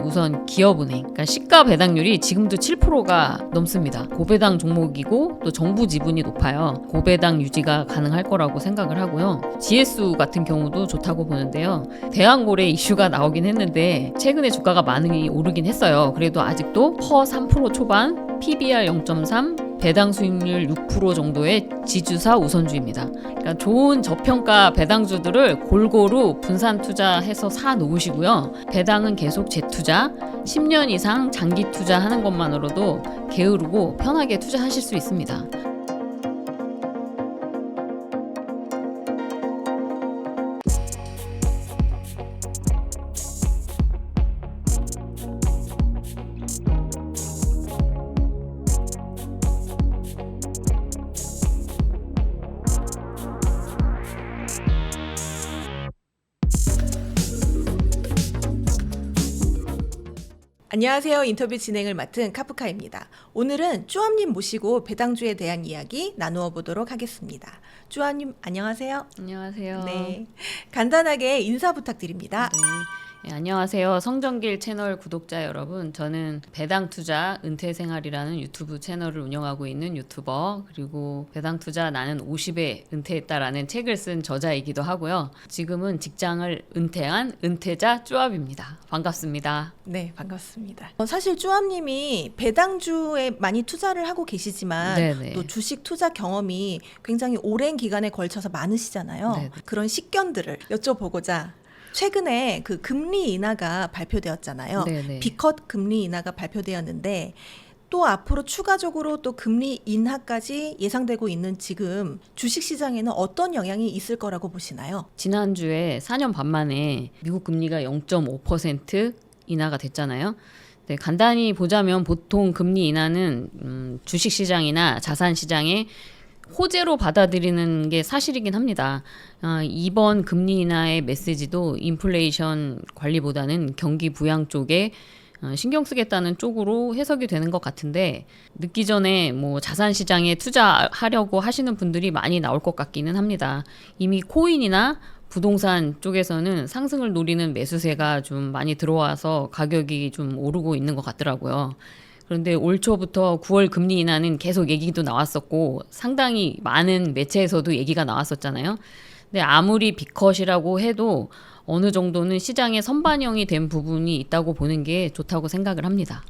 우선 기업은행, 그러니까 시가 배당률이 지금도 7%가 넘습니다. 고배당 종목이고 또 정부 지분이 높아요. 고배당 유지가 가능할 거라고 생각을 하고요. GS 같은 경우도 좋다고 보는데요. 대왕고래 이슈가 나오긴 했는데 최근에 주가가 많이 오르긴 했어요. 그래도 아직도 퍼 3% 초반, PBR 0.3, 배당 수익률 6% 정도의 지주사 우선주입니다. 그러니까 좋은 저평가 배당주들을 골고루 분산 투자해서 사 놓으시고요. 배당은 계속 재투자, 10년 이상 장기 투자하는 것만으로도 게으르고 편하게 투자하실 수 있습니다. 안녕하세요. 인터뷰 진행을 맡은 카프카입니다. 오늘은 쭈암님 모시고 배당주에 대한 이야기 나누어 보도록 하겠습니다. 쭈암님 안녕하세요. 안녕하세요. 네, 간단하게 인사 부탁드립니다. 네, 안녕하세요. 성정길 채널 구독자 여러분. 저는 배당투자 은퇴생활이라는 유튜브 채널을 운영하고 있는 유튜버, 그리고 배당투자 나는 50에 은퇴했다라는 책을 쓴 저자이기도 하고요. 지금은 직장을 은퇴한 은퇴자 쭈압입니다. 반갑습니다. 네, 반갑습니다. 사실 쭈암님이 배당주에 많이 투자를 하고 계시지만 네네. 또 주식 투자 경험이 굉장히 오랜 기간에 걸쳐서 많으시잖아요. 네네. 그런 식견들을 여쭤보고자 최근에 그 금리 인하가 발표되었잖아요. 네네. B컷 금리 인하가 발표되었는데 또 앞으로 추가적으로 또 금리 인하까지 예상되고 있는 지금 주식시장에는 어떤 영향이 있을 거라고 보시나요? 지난주에 4년 반 만에 미국 금리가 0.5% 인하가 됐잖아요. 네, 간단히 보자면 보통 금리 인하는 주식시장이나 자산시장에 호재로 받아들이는 게 사실이긴 합니다. 이번 금리 인하의 메시지도 인플레이션 관리보다는 경기 부양 쪽에 신경 쓰겠다는 쪽으로 해석이 되는 것 같은데, 늦기 전에 뭐 자산 시장에 투자하려고 하시는 분들이 많이 나올 것 같기는 합니다. 이미 코인이나 부동산 쪽에서는 상승을 노리는 매수세가 좀 많이 들어와서 가격이 좀 오르고 있는 것 같더라고요. 그런데 올 초부터 9월 금리 인하는 계속 얘기도 나왔었고 상당히 많은 매체에서도 얘기가 나왔었잖아요. 근데 아무리 B컷이라고 해도 어느 정도는 시장에 선반영이 된 부분이 있다고 보는 게 좋다고 생각을 합니다.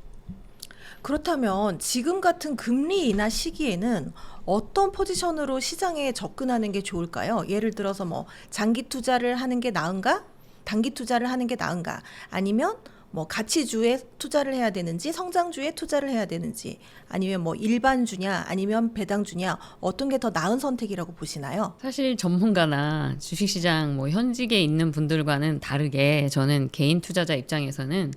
그렇다면 지금 같은 금리 인하 시기에는 어떤 포지션으로 시장에 접근하는 게 좋을까요? 예를 들어서 뭐 장기 투자를 하는 게 나은가? 단기 투자를 하는 게 나은가? 아니면 뭐 가치주에 투자를 해야 되는지 성장주에 투자를 해야 되는지, 아니면 뭐 일반주냐 아니면 배당주냐, 어떤 게 더 나은 선택이라고 보시나요? 사실 전문가나 주식시장 뭐 현직에 있는 분들과는 다르게 저는 개인 투자자 입장에서는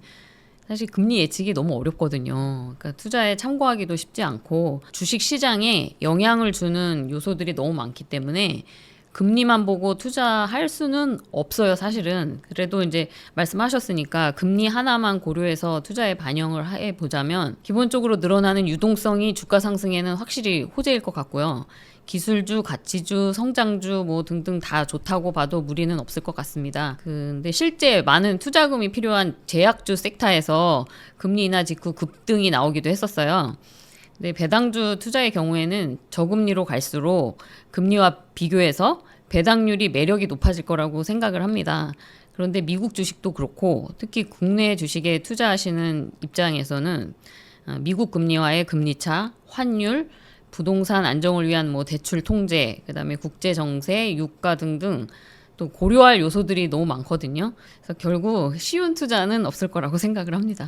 사실 금리 예측이 너무 어렵거든요. 그러니까 투자에 참고하기도 쉽지 않고 주식시장에 영향을 주는 요소들이 너무 많기 때문에 금리만 보고 투자할 수는 없어요, 사실은. 그래도 이제 말씀하셨으니까 금리 하나만 고려해서 투자에 반영을 해보자면 기본적으로 늘어나는 유동성이 주가 상승에는 확실히 호재일 것 같고요. 기술주, 가치주, 성장주 뭐 등등 다 좋다고 봐도 무리는 없을 것 같습니다. 근데 실제 많은 투자금이 필요한 제약주 섹터에서 금리 인하 직후 급등이 나오기도 했었어요. 근데 배당주 투자의 경우에는 저금리로 갈수록 금리와 비교해서 배당률이 매력이 높아질 거라고 생각을 합니다. 그런데 미국 주식도 그렇고 특히 국내 주식에 투자하시는 입장에서는 미국 금리와의 금리차, 환율, 부동산 안정을 위한 뭐 대출 통제, 그다음에 국제 정세, 유가 등등 또 고려할 요소들이 너무 많거든요. 그래서 결국 쉬운 투자는 없을 거라고 생각을 합니다.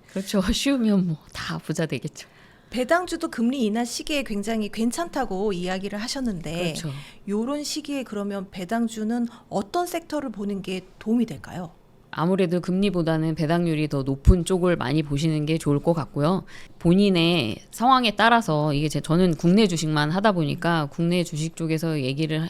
그렇죠. 쉬우면 뭐 다 부자 되겠죠. 배당주도 금리 인하 시기에 굉장히 괜찮다고 이야기를 하셨는데, 그렇죠. 요런 시기에 그러면 배당주는 어떤 섹터를 보는 게 도움이 될까요? 아무래도 금리보다는 배당률이 더 높은 쪽을 많이 보시는 게 좋을 것 같고요. 본인의 상황에 따라서 저는 국내 주식만 하다 보니까 국내 주식 쪽에서 얘기를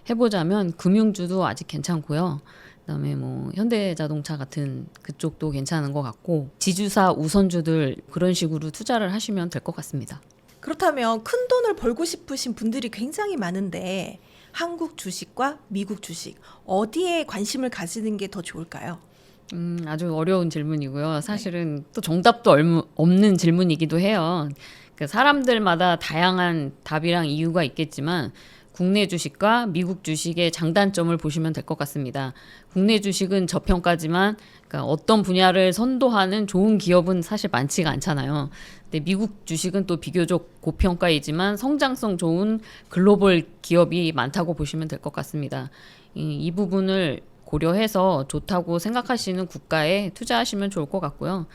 해보자면 금융주도 아직 괜찮고요. 그다음에 뭐 현대자동차 같은 그쪽도 괜찮은 것 같고 지주사 우선주들 그런 식으로 투자를 하시면 될 것 같습니다. 그렇다면 큰 돈을 벌고 싶으신 분들이 굉장히 많은데 한국 주식과 미국 주식 어디에 관심을 가지는 게 더 좋을까요? 아주 어려운 질문이고요. 사실은 또 정답도 없는 질문이기도 해요. 그 사람들마다 다양한 답이랑 이유가 있겠지만 국내 주식과 미국 주식의 장단점을 보시면 될 것 같습니다. 국내 주식은 저평가지만 그러니까 어떤 분야를 선도하는 좋은 기업은 사실 많지가 않잖아요. 근데 미국 주식은 또 비교적 고평가이지만 성장성 좋은 글로벌 기업이 많다고 보시면 될 것 같습니다. 이 부분을 고려해서 좋다고 생각하시는 국가에 투자하시면 좋을 것 같고요.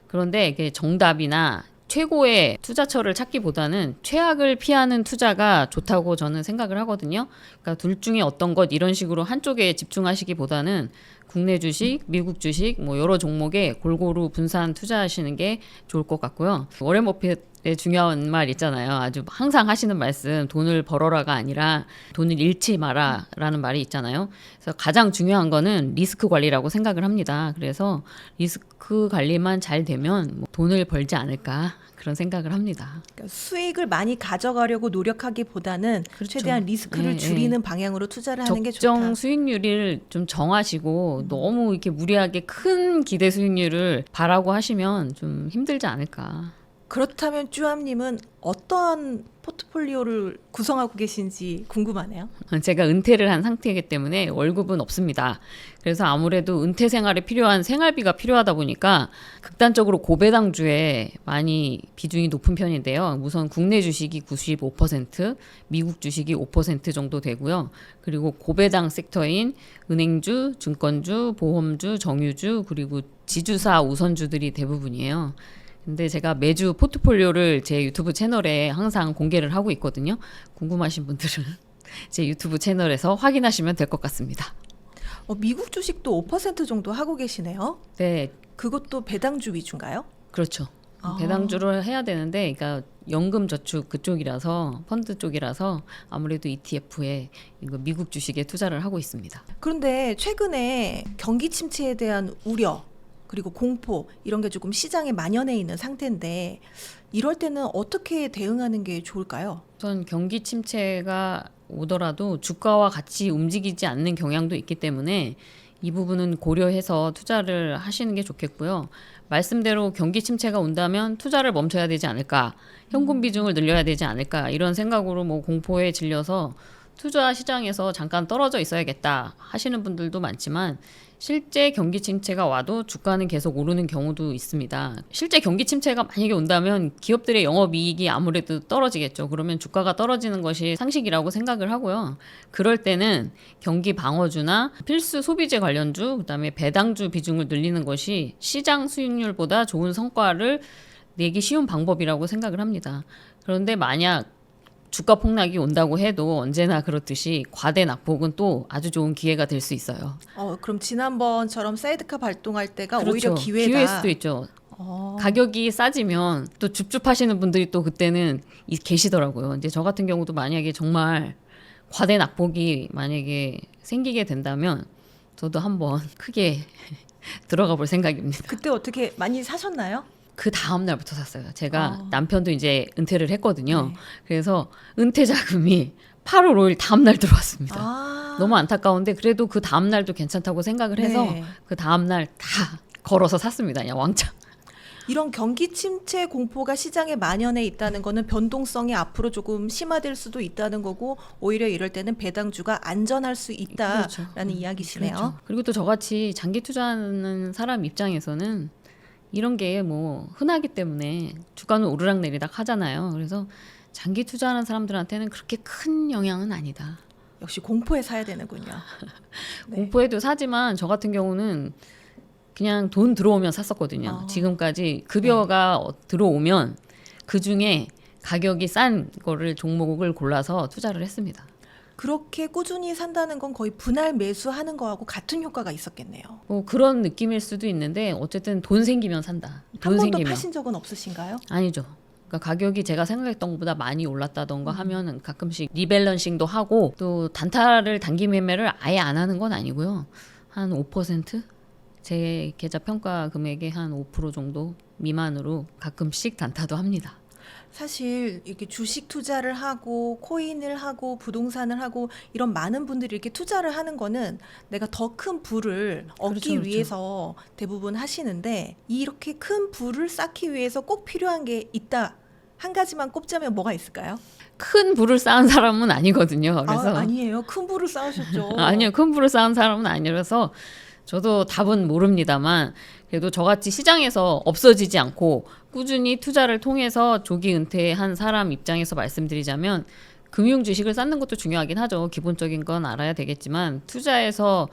그런데 이게 정답이나 최고의 투자처를 찾기보다는 최악을 피하는 투자가 좋다고 저는 생각을 하거든요. 그러니까 둘 중에 어떤 것 이런 식으로 한쪽에 집중하시기보다는 국내 주식, 미국 주식 뭐 여러 종목에 골고루 분산 투자하시는 게 좋을 것 같고요. 워렌 버핏의 중요한 말 있잖아요. 아주 항상 하시는 말씀, 돈을 벌어라가 아니라 돈을 잃지 마라라는 말이 있잖아요. 그래서 가장 중요한 거는 리스크 관리라고 생각을 합니다. 그래서 리스크 관리만 잘 되면 뭐 돈을 벌지 않을까 그런 생각을 합니다. 그러니까 수익을 많이 가져가려고 노력하기보다는 그렇죠. 최대한 리스크를 예, 줄이는 방향으로 투자를 하는 게 좋다. 적정 수익률을 좀 정하시고 너무 이렇게 무리하게 큰 기대 수익률을 바라고 하시면 좀 힘들지 않을까. 그렇다면 쭈암님은 어떠한 포트폴리오를 구성하고 계신지 궁금하네요. 제가 은퇴를 한 상태이기 때문에 월급은 없습니다. 그래서 아무래도 은퇴 생활에 필요한 생활비가 필요하다 보니까 극단적으로 고배당주에 많이 비중이 높은 편인데요. 우선 국내 주식이 95%, 미국 주식이 5% 정도 되고요. 그리고 고배당 섹터인 은행주, 증권주, 보험주, 정유주, 그리고 지주사 우선주들이 대부분이에요. 근데 제가 매주 포트폴리오를 제 유튜브 채널에 항상 공개를 하고 있거든요. 궁금하신 분들은 제 유튜브 채널에서 확인하시면 될 것 같습니다. 미국 주식도 5% 정도 하고 계시네요. 네, 그것도 배당주 위주인가요? 그렇죠. 아. 배당주를 해야 되는데, 그러니까 연금 저축 그쪽이라서 펀드 쪽이라서 아무래도 ETF에 이거 미국 주식에 투자를 하고 있습니다. 그런데 최근에 경기 침체에 대한 우려 그리고 공포 이런 게 조금 시장에 만연해 있는 상태인데 이럴 때는 어떻게 대응하는 게 좋을까요? 우선 경기 침체가 오더라도 주가와 같이 움직이지 않는 경향도 있기 때문에 이 부분은 고려해서 투자를 하시는 게 좋겠고요. 말씀대로 경기 침체가 온다면 투자를 멈춰야 되지 않을까, 현금 비중을 늘려야 되지 않을까 이런 생각으로 뭐 공포에 질려서 투자 시장에서 잠깐 떨어져 있어야겠다 하시는 분들도 많지만 실제 경기 침체가 와도 주가는 계속 오르는 경우도 있습니다. 실제 경기 침체가 만약에 온다면 기업들의 영업이익이 아무래도 떨어지겠죠. 그러면 주가가 떨어지는 것이 상식이라고 생각을 하고요. 그럴 때는 경기 방어주나 필수 소비재 관련주, 그다음에 배당주 비중을 늘리는 것이 시장 수익률보다 좋은 성과를 내기 쉬운 방법이라고 생각을 합니다. 그런데 만약 주가 폭락이 온다고 해도 언제나 그렇듯이 과대 낙폭은 또 아주 좋은 기회가 될 수 있어요. 그럼 지난번처럼 사이드카 발동할 때가 그렇죠. 오히려 기회다. 기회일 수도 있죠. 가격이 싸지면 또 줍줍하시는 분들이 또 그때는 계시더라고요. 이제 저 같은 경우도 만약에 정말 과대 낙폭이 만약에 생기게 된다면 저도 한번 크게 들어가 볼 생각입니다. 그때 어떻게 많이 사셨나요? 그 다음 날부터 샀어요. 제가 남편도 이제 은퇴를 했거든요. 네. 그래서 은퇴 자금이 8월 5일 다음 날 들어왔습니다. 아. 너무 안타까운데 그래도 그 다음 날도 괜찮다고 생각을 해서 네. 그 다음 날 다 걸어서 샀습니다. 그냥 왕창. 이런 경기 침체 공포가 시장에 만연해 있다는 거는 변동성이 앞으로 조금 심화될 수도 있다는 거고 오히려 이럴 때는 배당주가 안전할 수 있다라는 그렇죠. 이야기시네요. 그렇죠. 그리고 또 저같이 장기 투자하는 사람 입장에서는 이런 게 뭐 흔하기 때문에 주가는 오르락내리락 하잖아요. 그래서 장기 투자하는 사람들한테는 그렇게 큰 영향은 아니다. 역시 공포에 사야 되는군요. 네. 공포에도 사지만 저 같은 경우는 그냥 돈 들어오면 샀었거든요. 지금까지 급여가 들어오면 그 중에 가격이 싼 거를 종목을 골라서 투자를 했습니다. 그렇게 꾸준히 산다는 건 거의 분할 매수하는 거하고 같은 효과가 있었겠네요. 뭐 그런 느낌일 수도 있는데 어쨌든 돈 생기면 산다. 돈 한 번도 생기면. 파신 적은 없으신가요? 아니죠. 그러니까 가격이 제가 생각했던 것보다 많이 올랐다던가 하면은 가끔씩 리밸런싱도 하고 또 단타를 단기 매매를 아예 안 하는 건 아니고요. 한 5%? 제 계좌 평가 금액의 한 5% 정도 미만으로 가끔씩 단타도 합니다. 사실 이렇게 주식 투자를 하고 코인을 하고 부동산을 하고 이런 많은 분들이 이렇게 투자를 하는 거는 내가 더 큰 부를 얻기 그렇죠. 위해서 대부분 하시는데 이렇게 큰 부를 쌓기 위해서 꼭 필요한 게 있다. 한 가지만 꼽자면 뭐가 있을까요? 큰 부를 쌓은 사람은 아니거든요. 그래서 아니에요. 큰 부를 쌓으셨죠. 아니요, 큰 부를 쌓은 사람은 아니라서 저도 답은 모릅니다만 그래도 저같이 시장에서 없어지지 않고 꾸준히 투자를 통해서 조기 은퇴한 사람 입장에서 말씀드리자면 금융 주식을 쌓는 것도 중요하긴 하죠. 기본적인 건 알아야 되겠지만 투자에서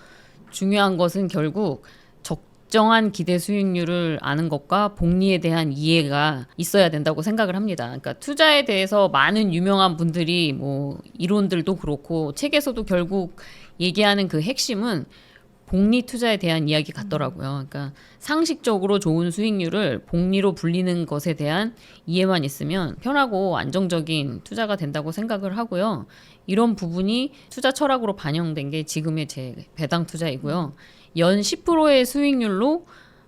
중요한 것은 결국 적정한 기대 수익률을 아는 것과 복리에 대한 이해가 있어야 된다고 생각을 합니다. 그러니까 투자에 대해서 많은 유명한 분들이 뭐 이론들도 그렇고 책에서도 결국 얘기하는 그 핵심은 복리 투자에 대한 이야기 같더라고요. 그러니까 상식적으로 좋은 수익률을 복리로 불리는 것에 대한 이해만 있으면 편하고 안정적인 투자가 된다고 생각을 하고요. 이런 부분이 투자 철학으로 반영된 게 지금의 제 배당 투자이고요. 연 10%의 수익률로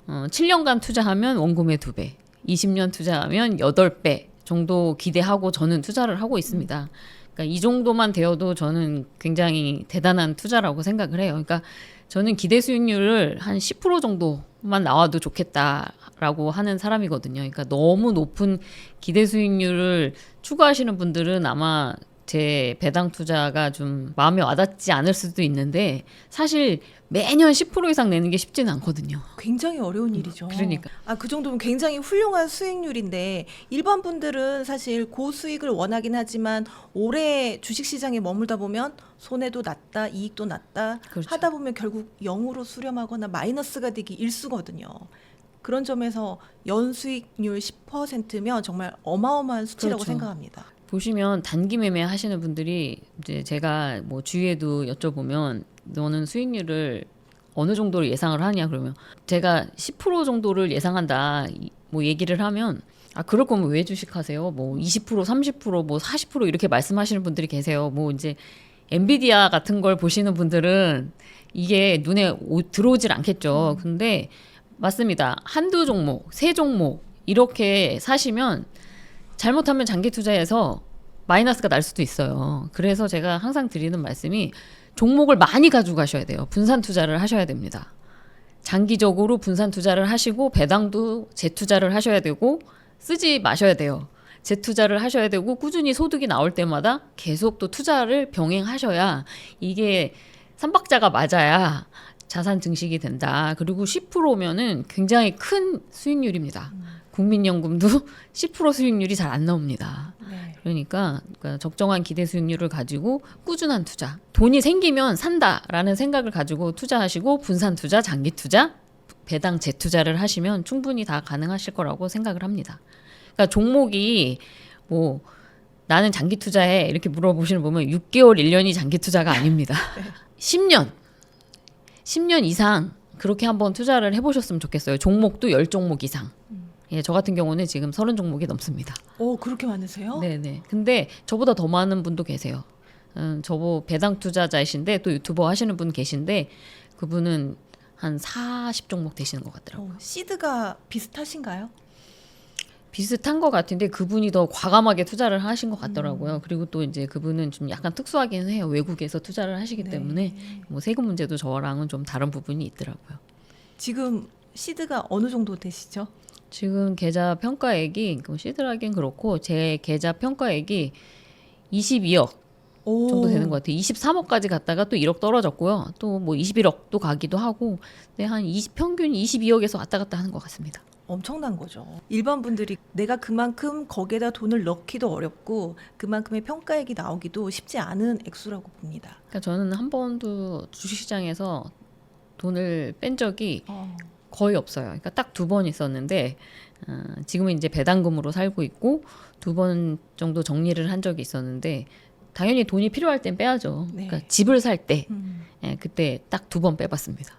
7년간 투자하면 원금의 2배, 20년 투자하면 8배 정도 기대하고 저는 투자를 하고 있습니다. 그러니까 이 정도만 되어도 저는 굉장히 대단한 투자라고 생각을 해요. 그러니까 저는 기대 수익률을 한 10% 정도만 나와도 좋겠다라고 하는 사람이거든요. 그러니까 너무 높은 기대 수익률을 추구하시는 분들은 아마 제 배당 투자가 좀 마음에 와닿지 않을 수도 있는데 사실 매년 10% 이상 내는 게 쉽지는 않거든요. 굉장히 어려운 일이죠. 그러니까. 그 정도면 굉장히 훌륭한 수익률인데 일반 분들은 사실 고수익을 원하긴 하지만 오래 주식시장에 머물다 보면 손해도 났다, 이익도 났다 그렇죠. 하다 보면 결국 0으로 수렴하거나 마이너스가 되기 일쑤거든요. 그런 점에서 연수익률 10%면 정말 어마어마한 수치라고 그렇죠. 생각합니다. 보시면 단기 매매 하시는 분들이 이제 제가 뭐 주위에도 여쭤보면 너는 수익률을 어느 정도로 예상을 하냐 그러면 제가 10% 정도를 예상한다 뭐 얘기를 하면 그럴 거면 왜 주식하세요? 뭐 20%, 30%, 뭐 40% 이렇게 말씀하시는 분들이 계세요. 뭐 이제 엔비디아 같은 걸 보시는 분들은 이게 눈에 들어오질 않겠죠. 근데 맞습니다. 한두 종목, 세 종목 이렇게 사시면 잘못하면 장기 투자에서 마이너스가 날 수도 있어요. 그래서 제가 항상 드리는 말씀이 종목을 많이 가지고 가셔야 돼요. 분산 투자를 하셔야 됩니다. 장기적으로 분산 투자를 하시고 배당도 재투자를 하셔야 되고 쓰지 마셔야 돼요. 재투자를 하셔야 되고 꾸준히 소득이 나올 때마다 계속 또 투자를 병행하셔야 이게 삼박자가 맞아야 자산 증식이 된다. 그리고 10%면은 굉장히 큰 수익률입니다. 국민연금도 10% 수익률이 잘 안 나옵니다. 네. 그러니까 적정한 기대 수익률을 가지고 꾸준한 투자. 돈이 생기면 산다라는 생각을 가지고 투자하시고 분산 투자, 장기 투자, 배당 재투자를 하시면 충분히 다 가능하실 거라고 생각을 합니다. 그러니까 종목이 뭐 나는 장기 투자해 이렇게 물어보시는 보면 6개월, 1년이 장기 투자가 아닙니다. 10년 이상 그렇게 한번 투자를 해보셨으면 좋겠어요. 종목도 10종목 이상. 예, 저 같은 경우는 지금 30종목이 넘습니다. 그렇게 많으세요? 네네. 근데 저보다 더 많은 분도 계세요. 저보 배당 투자자이신데 또 유튜버 하시는 분 계신데 그분은 한 40종목 되시는 것 같더라고요. 시드가 비슷하신가요? 비슷한 것 같은데 그분이 더 과감하게 투자를 하신 것 같더라고요. 그리고 또 이제 그분은 좀 약간 특수하긴 해요. 외국에서 투자를 하시기 때문에 뭐 세금 문제도 저랑은 좀 다른 부분이 있더라고요. 지금 시드가 어느 정도 되시죠? 지금 계좌 평가액이 시드라긴 그렇고 제 계좌 평가액이 22억 정도 되는 것 같아요. 23억까지 갔다가 또 1억 떨어졌고요. 또 뭐 21억도 가기도 하고 네, 한 평균 22억에서 왔다 갔다 하는 것 같습니다. 엄청난 거죠. 일반 분들이 내가 그만큼 거기에다 돈을 넣기도 어렵고 그만큼의 평가액이 나오기도 쉽지 않은 액수라고 봅니다. 그러니까 저는 한 번도 주식시장에서 돈을 뺀 적이 거의 없어요. 그러니까 딱 2번 있었는데 지금은 이제 배당금으로 살고 있고 2번 정도 정리를 한 적이 있었는데 당연히 돈이 필요할 땐 빼야죠. 네. 그러니까 집을 살 때 그때 딱 2번 빼봤습니다.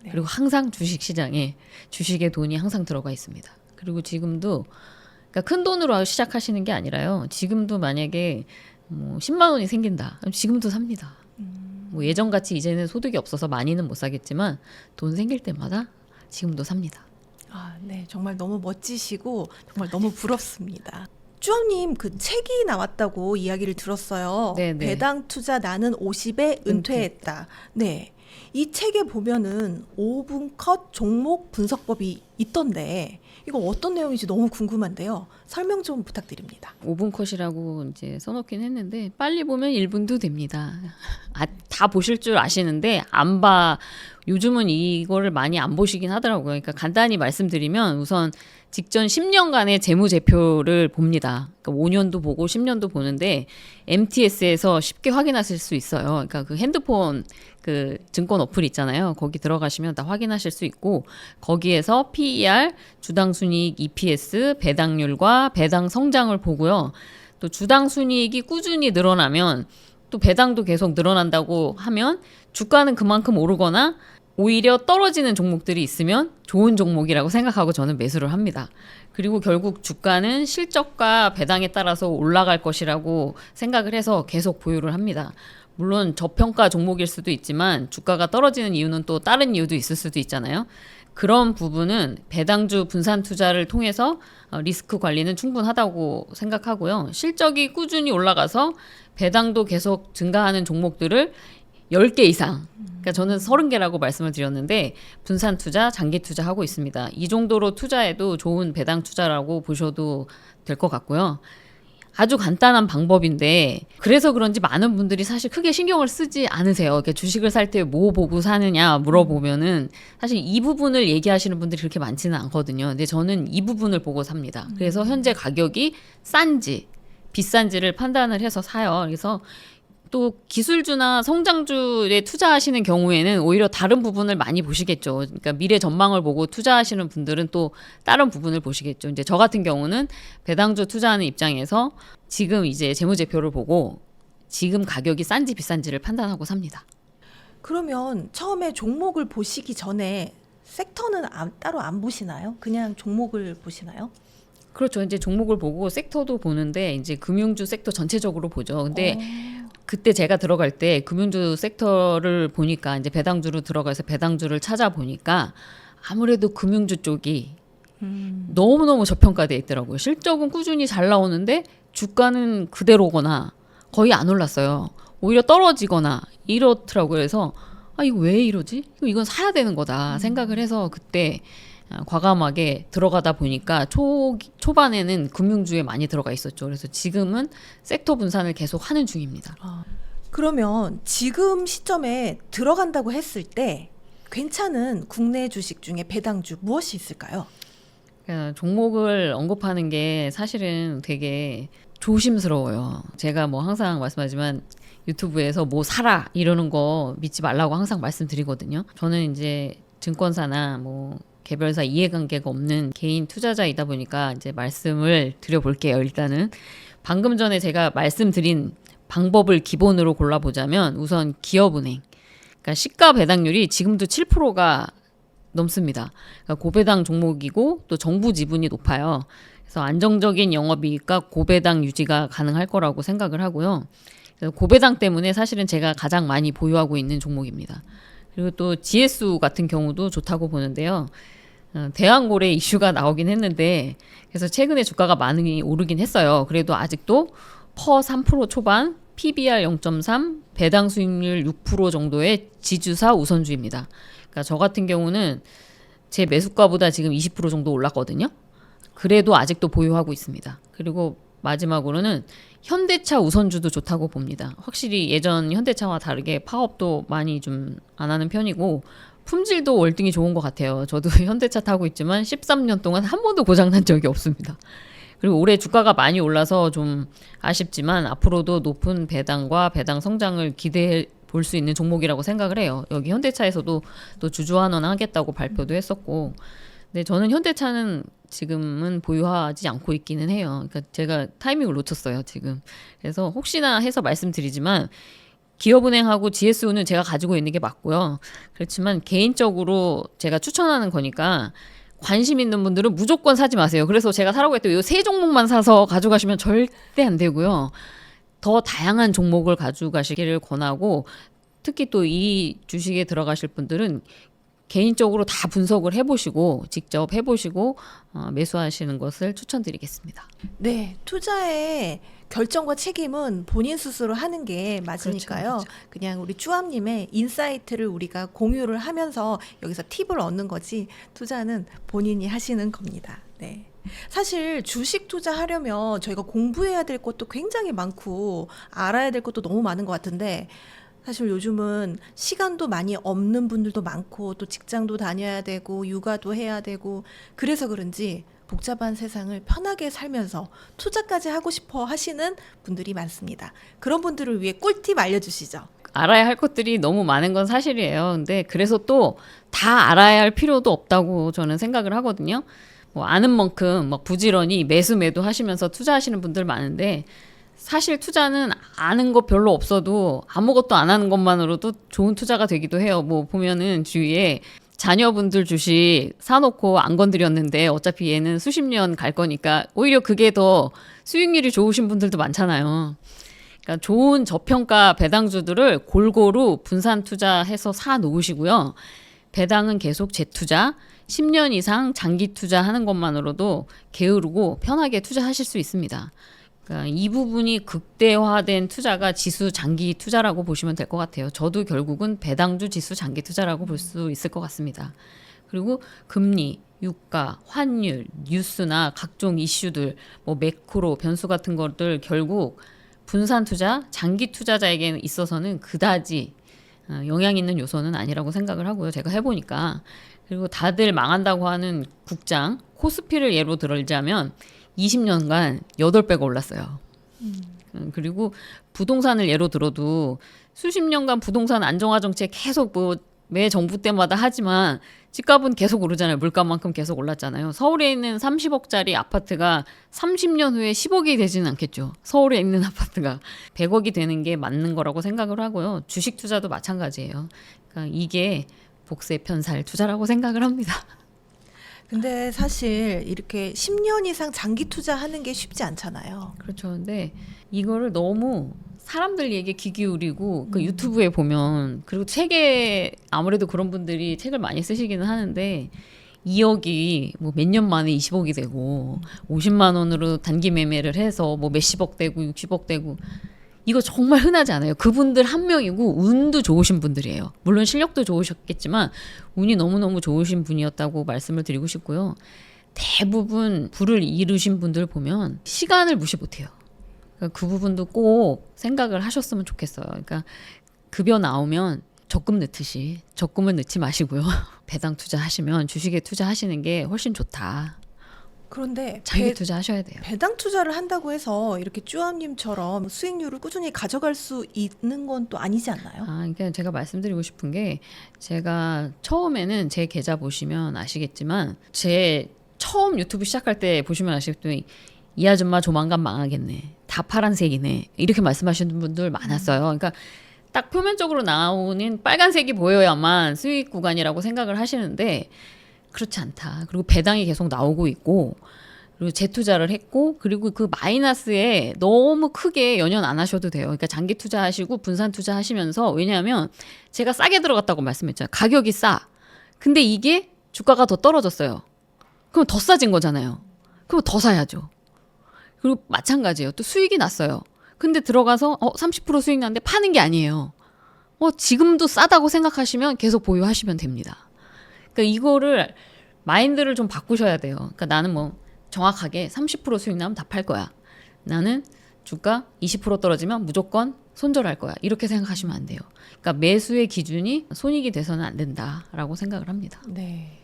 네. 그리고 항상 주식시장에 주식에 돈이 항상 들어가 있습니다. 그리고 지금도 그러니까 큰 돈으로 시작하시는 게 아니라요. 지금도 만약에 뭐 10만 원이 생긴다. 그럼 지금도 삽니다. 뭐 예전같이 이제는 소득이 없어서 많이는 못 사겠지만 돈 생길 때마다 지금도 삽니다. 네, 정말 너무 멋지시고 정말 너무 부럽습니다. 주원님 그 책이 나왔다고 이야기를 들었어요. 네네. 배당 투자 나는 50에 은퇴했다. 네. 이 책에 보면은 5분 컷 종목 분석법이 있던데 이거 어떤 내용인지 너무 궁금한데요. 설명 좀 부탁드립니다. 5분 컷이라고 이제 써놓긴 했는데 빨리 보면 1분도 됩니다. 다 보실 줄 아시는데 안 봐. 요즘은 이거를 많이 안 보시긴 하더라고요. 그러니까 간단히 말씀드리면 우선 직전 10년간의 재무제표를 봅니다. 그러니까 5년도 보고 10년도 보는데 MTS에서 쉽게 확인하실 수 있어요. 그러니까 그 핸드폰 그 증권 어플 있잖아요. 거기 들어가시면 다 확인하실 수 있고 거기에서 PER, 주당순이익 EPS, 배당률과 배당 성장을 보고요. 또 주당순이익이 꾸준히 늘어나면 또 배당도 계속 늘어난다고 하면 주가는 그만큼 오르거나 오히려 떨어지는 종목들이 있으면 좋은 종목이라고 생각하고 저는 매수를 합니다. 그리고 결국 주가는 실적과 배당에 따라서 올라갈 것이라고 생각을 해서 계속 보유를 합니다. 물론 저평가 종목일 수도 있지만 주가가 떨어지는 이유는 또 다른 이유도 있을 수도 있잖아요. 그런 부분은 배당주 분산 투자를 통해서 리스크 관리는 충분하다고 생각하고요. 실적이 꾸준히 올라가서 배당도 계속 증가하는 종목들을 10개 이상, 그러니까 저는 30개라고 말씀을 드렸는데 분산 투자, 장기 투자하고 있습니다. 이 정도로 투자해도 좋은 배당 투자라고 보셔도 될 것 같고요. 아주 간단한 방법인데 그래서 그런지 많은 분들이 사실 크게 신경을 쓰지 않으세요. 이렇게 주식을 살 때 뭐 보고 사느냐 물어보면은 사실 이 부분을 얘기하시는 분들이 그렇게 많지는 않거든요. 근데 저는 이 부분을 보고 삽니다. 그래서 현재 가격이 싼지 비싼지를 판단을 해서 사요. 그래서 또 기술주나 성장주에 투자하시는 경우에는 오히려 다른 부분을 많이 보시겠죠. 그러니까 미래 전망을 보고 투자하시는 분들은 또 다른 부분을 보시겠죠. 이제 저 같은 경우는 배당주 투자하는 입장에서 지금 이제 재무제표를 보고 지금 가격이 싼지 비싼지를 판단하고 삽니다. 그러면 처음에 종목을 보시기 전에 섹터는 따로 안 보시나요? 그냥 종목을 보시나요? 그렇죠. 이제 종목을 보고 섹터도 보는데 이제 금융주 섹터 전체적으로 보죠. 근데 그때 제가 들어갈 때 금융주 섹터를 보니까 이제 배당주로 들어가서 배당주를 찾아보니까 아무래도 금융주 쪽이 너무너무 저평가돼 있더라고요. 실적은 꾸준히 잘 나오는데 주가는 그대로거나 거의 안 올랐어요. 오히려 떨어지거나 이렇더라고요. 그래서 이거 왜 이러지? 이건 사야 되는 거다 생각을 해서 그때 과감하게 들어가다 보니까 초반에는 금융주에 많이 들어가 있었죠. 그래서 지금은 섹터 분산을 계속 하는 중입니다. 그러면 지금 시점에 들어간다고 했을 때 괜찮은 국내 주식 중에 배당주 무엇이 있을까요? 그러니까 종목을 언급하는 게 사실은 되게 조심스러워요. 제가 뭐 항상 말씀하지만 유튜브에서 뭐 사라 이러는 거 믿지 말라고 항상 말씀드리거든요. 저는 이제 증권사나 뭐 개별사 이해관계가 없는 개인 투자자이다 보니까 이제 말씀을 드려볼게요. 일단은 방금 전에 제가 말씀드린 방법을 기본으로 골라보자면 우선 기업은행, 그러니까 시가 배당률이 지금도 7%가 넘습니다. 그러니까 고배당 종목이고 또 정부 지분이 높아요. 그래서 안정적인 영업이익과 고배당 유지가 가능할 거라고 생각을 하고요. 그래서 고배당 때문에 사실은 제가 가장 많이 보유하고 있는 종목입니다. 그리고 또 GSU 같은 경우도 좋다고 보는데요. 대왕고래 이슈가 나오긴 했는데 그래서 최근에 주가가 많이 오르긴 했어요. 그래도 아직도 퍼 3% 초반, PBR 0.3, 배당 수익률 6% 정도의 지주사 우선주입니다. 그러니까 저 같은 경우는 제 매수가보다 지금 20% 정도 올랐거든요. 그래도 아직도 보유하고 있습니다. 그리고 마지막으로는 현대차 우선주도 좋다고 봅니다. 확실히 예전 현대차와 다르게 파업도 많이 좀 안 하는 편이고 품질도 월등히 좋은 것 같아요. 저도 현대차 타고 있지만 13년 동안 한 번도 고장난 적이 없습니다. 그리고 올해 주가가 많이 올라서 좀 아쉽지만 앞으로도 높은 배당과 배당 성장을 기대해 볼 수 있는 종목이라고 생각을 해요. 여기 현대차에서도 또 주주환원 하겠다고 발표도 했었고 근데 저는 현대차는 지금은 보유하지 않고 있기는 해요. 그러니까 제가 타이밍을 놓쳤어요, 지금. 그래서 혹시나 해서 말씀드리지만 기업은행하고 GSU는 제가 가지고 있는 게 맞고요. 그렇지만 개인적으로 제가 추천하는 거니까 관심 있는 분들은 무조건 사지 마세요. 그래서 제가 사라고 했더니 이 세 종목만 사서 가져가시면 절대 안 되고요. 더 다양한 종목을 가져가시기를 권하고 특히 또 이 주식에 들어가실 분들은 개인적으로 다 분석을 해보시고 직접 해보시고 매수하시는 것을 추천드리겠습니다. 네, 투자의 결정과 책임은 본인 스스로 하는 게 맞으니까요. 그렇죠. 그냥 우리 쭈암님의 인사이트를 우리가 공유를 하면서 여기서 팁을 얻는 거지 투자는 본인이 하시는 겁니다. 네. 사실 주식 투자하려면 저희가 공부해야 될 것도 굉장히 많고 알아야 될 것도 너무 많은 것 같은데 사실 요즘은 시간도 많이 없는 분들도 많고 또 직장도 다녀야 되고 육아도 해야 되고 그래서 그런지 복잡한 세상을 편하게 살면서 투자까지 하고 싶어 하시는 분들이 많습니다. 그런 분들을 위해 꿀팁 알려주시죠. 알아야 할 것들이 너무 많은 건 사실이에요. 근데 그래서 또 다 알아야 할 필요도 없다고 저는 생각을 하거든요. 뭐 아는 만큼 막 부지런히 매수 매도 하시면서 투자하시는 분들 많은데 사실 투자는 아는 거 별로 없어도 아무것도 안 하는 것만으로도 좋은 투자가 되기도 해요. 뭐 보면은 주위에 자녀분들 주식 사놓고 안 건드렸는데 어차피 얘는 수십 년 갈 거니까 오히려 그게 더 수익률이 좋으신 분들도 많잖아요. 그러니까 좋은 저평가 배당주들을 골고루 분산 투자해서 사 놓으시고요. 배당은 계속 재투자, 10년 이상 장기 투자하는 것만으로도 게으르고 편하게 투자하실 수 있습니다. 그러니까 이 부분이 극대화된 투자가 지수 장기 투자라고 보시면 될 것 같아요. 저도 결국은 배당주 지수 장기 투자라고 볼 수 있을 것 같습니다. 그리고 금리, 유가, 환율, 뉴스나 각종 이슈들, 뭐 매크로 변수 같은 것들 결국 분산 투자, 장기 투자자에게 있어서는 그다지 영향 있는 요소는 아니라고 생각을 하고요. 제가 해보니까. 그리고 다들 망한다고 하는 국장, 코스피를 예로 들자면 20년간 8배가 올랐어요. 그리고 부동산을 예로 들어도 수십 년간 부동산 안정화 정책 계속 뭐 매 정부 때마다 하지만 집값은 계속 오르잖아요. 물가만큼 계속 올랐잖아요. 서울에 있는 30억짜리 아파트가 30년 후에 10억이 되지는 않겠죠. 서울에 있는 아파트가 100억이 되는 게 맞는 거라고 생각을 하고요. 주식 투자도 마찬가지예요. 그러니까 이게 복세 편살 투자라고 생각을 합니다. 근데 사실 이렇게 10년 이상 장기 투자하는 게 쉽지 않잖아요. 그렇죠. 근데 이거를 너무 사람들 얘기에 귀 기울이고 그 유튜브에 보면 그리고 책에 아무래도 그런 분들이 책을 많이 쓰시기는 하는데 2억이 뭐 몇 년 만에 20억이 되고 50만 원으로 단기 매매를 해서 뭐 몇십억 되고 60억 되고 이거 정말 흔하지 않아요. 그분들 한 명이고 운도 좋으신 분들이에요. 물론 실력도 좋으셨겠지만 운이 너무너무 좋으신 분이었다고 말씀을 드리고 싶고요. 대부분 부를 이루신 분들 보면 시간을 무시 못해요. 그러니까 그 부분도 꼭 생각을 하셨으면 좋겠어요. 그러니까 급여 나오면 적금 넣듯이 적금을 넣지 마시고요. 배당 투자하시면 주식에 투자하시는 게 훨씬 좋다. 그런데 장기 투자하셔야 돼요. 배당 투자를 한다고 해서 이렇게 쭈암님처럼 수익률을 꾸준히 가져갈 수 있는 건 또 아니지 않나요? 그러니까 제가 말씀드리고 싶은 게 제가 처음에는 제 계좌 보시면 아시겠지만 제 처음 유튜브 시작할 때 보시면 아시겠지만 이 아줌마 조만간 망하겠네. 다 파란색이네. 이렇게 말씀하시는 분들 많았어요. 그러니까 딱 표면적으로 나오는 빨간색이 보여야만 수익 구간이라고 생각을 하시는데 그렇지 않다. 그리고 배당이 계속 나오고 있고 그리고 재투자를 했고 그리고 그 마이너스에 너무 크게 연연 안 하셔도 돼요. 그러니까 장기 투자하시고 분산 투자하시면서 왜냐하면 제가 싸게 들어갔다고 말씀했잖아요. 가격이 싸. 근데 이게 주가가 더 떨어졌어요. 그럼 더 싸진 거잖아요. 그럼 더 사야죠. 그리고 마찬가지예요. 또 수익이 났어요. 근데 들어가서 30% 수익 났는데 파는 게 아니에요. 지금도 싸다고 생각하시면 계속 보유하시면 됩니다. 그러니까 이거를 마인드를 좀 바꾸셔야 돼요. 그러니까 나는 뭐 정확하게 30% 수익 나면 다 팔 거야. 나는 주가 20% 떨어지면 무조건 손절할 거야. 이렇게 생각하시면 안 돼요. 그러니까 매수의 기준이 손익이 돼서는 안 된다라고 생각을 합니다. 네.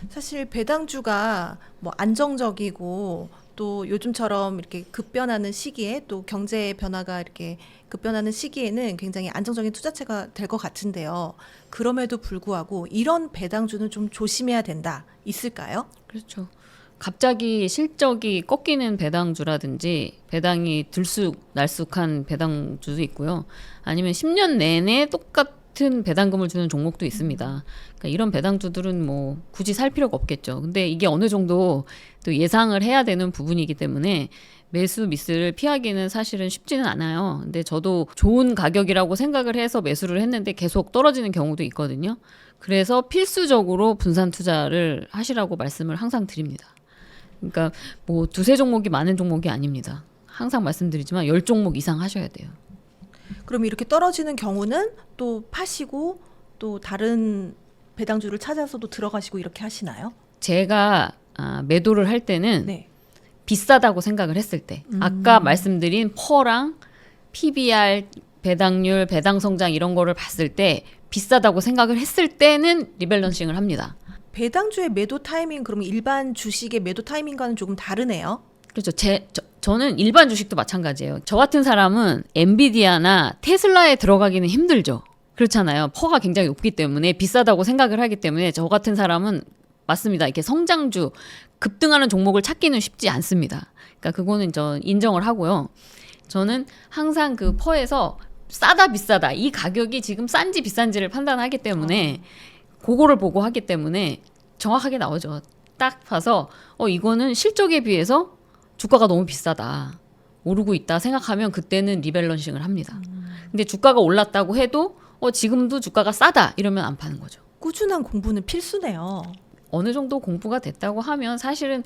사실 배당주가 뭐 안정적이고 또 요즘처럼 이렇게 급변하는 시기에 또 경제 변화가 이렇게 급변하는 시기에는 굉장히 안정적인 투자처가 될 것 같은데요. 그럼에도 불구하고 이런 배당주는 좀 조심해야 된다. 있을까요? 그렇죠. 갑자기 실적이 꺾이는 배당주라든지 배당이 들쑥날쑥한 배당주도 있고요. 아니면 10년 내내 같은 배당금을 주는 종목도 있습니다. 그러니까 이런 배당주들은 뭐 굳이 살 필요가 없겠죠. 근데 이게 어느 정도 또 예상을 해야 되는 부분이기 때문에 매수 미스를 피하기는 사실은 쉽지는 않아요. 근데 저도 좋은 가격이라고 생각을 해서 매수를 했는데 계속 떨어지는 경우도 있거든요. 그래서 필수적으로 분산 투자를 하시라고 말씀을 항상 드립니다. 그러니까 뭐 두세 종목이 많은 종목이 아닙니다. 항상 말씀드리지만 10종목 이상 하셔야 돼요. 그럼 이렇게 떨어지는 경우는 또 파시고 또 다른 배당주를 찾아서도 들어가시고 이렇게 하시나요? 제가 매도를 할 때는 네. 비싸다고 생각을 했을 때 아까 말씀드린 퍼랑 PBR, 배당률, 배당 성장 이런 거를 봤을 때 비싸다고 생각을 했을 때는 리밸런싱을 합니다. 배당주의 매도 타이밍 그러면 일반 주식의 매도 타이밍과는 조금 다르네요. 그렇죠. 저는 일반 주식도 마찬가지예요. 저 같은 사람은 엔비디아나 테슬라에 들어가기는 힘들죠. 그렇잖아요. 퍼가 굉장히 높기 때문에 비싸다고 생각을 하기 때문에 저 같은 사람은 맞습니다. 이렇게 성장주 급등하는 종목을 찾기는 쉽지 않습니다. 그러니까 그거는 저 인정을 하고요. 저는 항상 그 퍼에서 싸다 비싸다 이 가격이 지금 싼지 비싼지를 판단하기 때문에 그거를 보고 하기 때문에 정확하게 나오죠. 딱 봐서 이거는 실적에 비해서 주가가 너무 비싸다. 오르고 있다 생각하면 그때는 리밸런싱을 합니다. 근데 주가가 올랐다고 해도 지금도 주가가 싸다 이러면 안 파는 거죠. 꾸준한 공부는 필수네요. 어느 정도 공부가 됐다고 하면 사실은